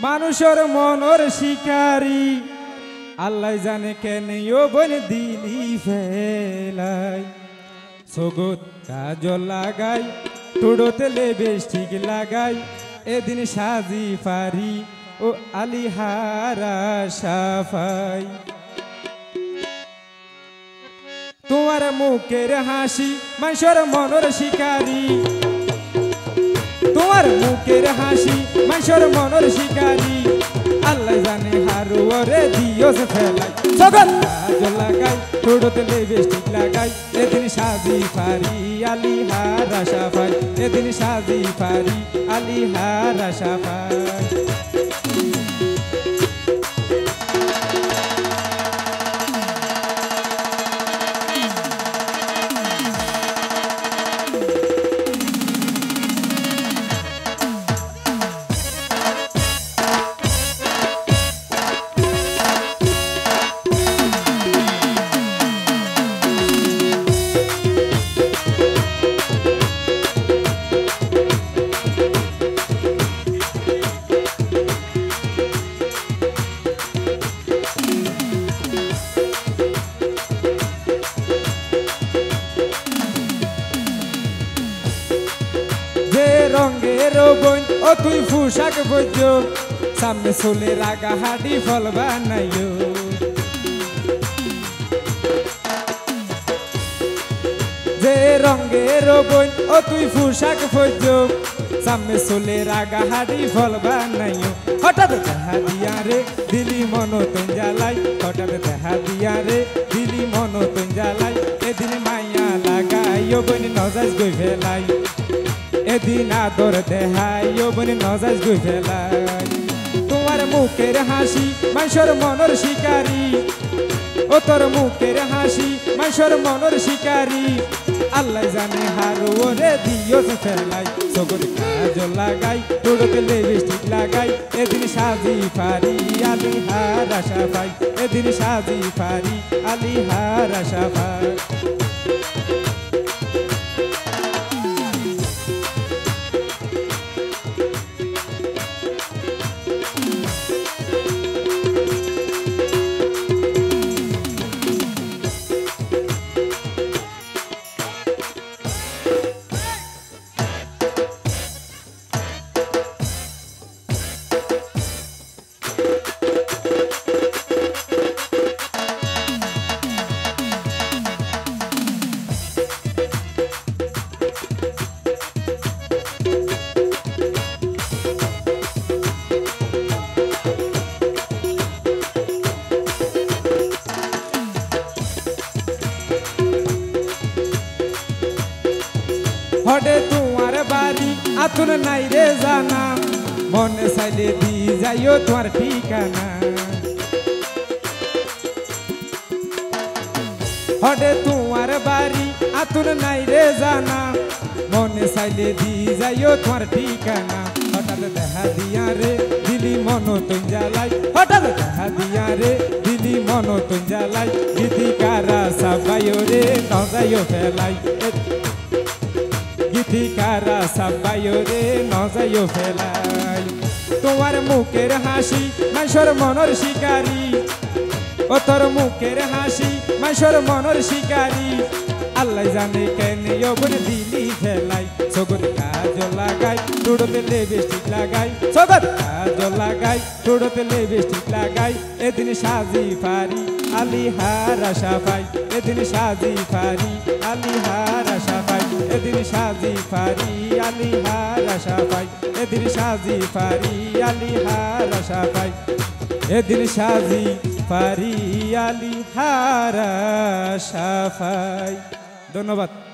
মানুষের মনের শিকারী আল্লাহ জানে কেন বন দিলি ফেলাই সগত কাজল লাগাই ঠোঁটতে লিপস্টিক লাগাই এদিন সাজি পারি ও আলিহারা সাফাই তোমার মুখের হাসি মানুষের মনের শিকারী তোমার মুখের হাসি মানুষের মনের শিকারী আল্লাহ জানে হারু ওরে দিও সে ফেলাই সগত কাজল লাগাই ঠোঁটতে লিপস্টিক লাগাই এদিন সাজি পারি আলিহারা সাফাই এদিন সাজি পারি আলিহারা সাফাই রঙের বই ও তুই পোশাক বইজ সামনে চলে রাগা হাডি ফল বানাইও যে রঙের বই ও তুই পোশাক বইজ সামনে চলে রাগা হাডি ফল বানাইও হঠাৎ দেখা দিয়া রে দিলি মন তুই জ্বালাই হঠাৎ দেখা দিয়া রে দিলি মন তুই জ্বালাই এদিন মাইয়া লাগাইও বই নজাজ গই ফেলাই এদিন আদর দেহাই বনে নজাজ গই ফেলাই তোমার মুখের হাসি মানুষের মনের শিকারী ও তোর মুখের হাসি মানুষের মনের শিকারী আল্লাহ জানে হারু ওরে দিও সে ফেলাই সগত কাজল লাগাই ঠোঁটতে লিপস্টিক লাগাই এদিন সাজি পারি আলিহারা সাফাই এদিন সাজি পারি আলিহারা সাফাই হডে তোমার বাড়ি আতুন নাই রে জানা মনে চাইলে দি যাইও তোমার ঠিকানা হডে তোমার বাড়ি আতুন নাই রে জানা মনে চাইলে দি যাইও তোমার ঠিকানা হঠাৎ দেখা দিয়া রে দিলি মন তুই জ্বালাই হঠাৎ দেখা দিয়া রে দিলি মন তুই জ্বালাই গীতিকারা সাবাইও রে নজাইও ফেলাই গীতিকারা সাবাইও রে নজাইও ফেলাই তোমার মুখের হাসি মানুষের মনের শিকারী ও তোর মুখের হাসি মানুষের মনের শিকারী আল্লাহ জানে কেন বনে দিলি ফেলাই সগত কাজল লাগাই ঠোঁটতে লিপস্টিক লাগাই সগত কাজল লাগাই ঠোঁটতে লিপস্টিক লাগাই এদিন সাজি পারি আলিহারা সাফাই এদিন সাজি পারি আলিহারা সাফাই এদিন সাজি পারি আলিহারা সাফাই এদিন সাজি পারি আলিহারা সাফাই এদিন সাজি পারি আলিহারা সাফাই ধন্যবাদ।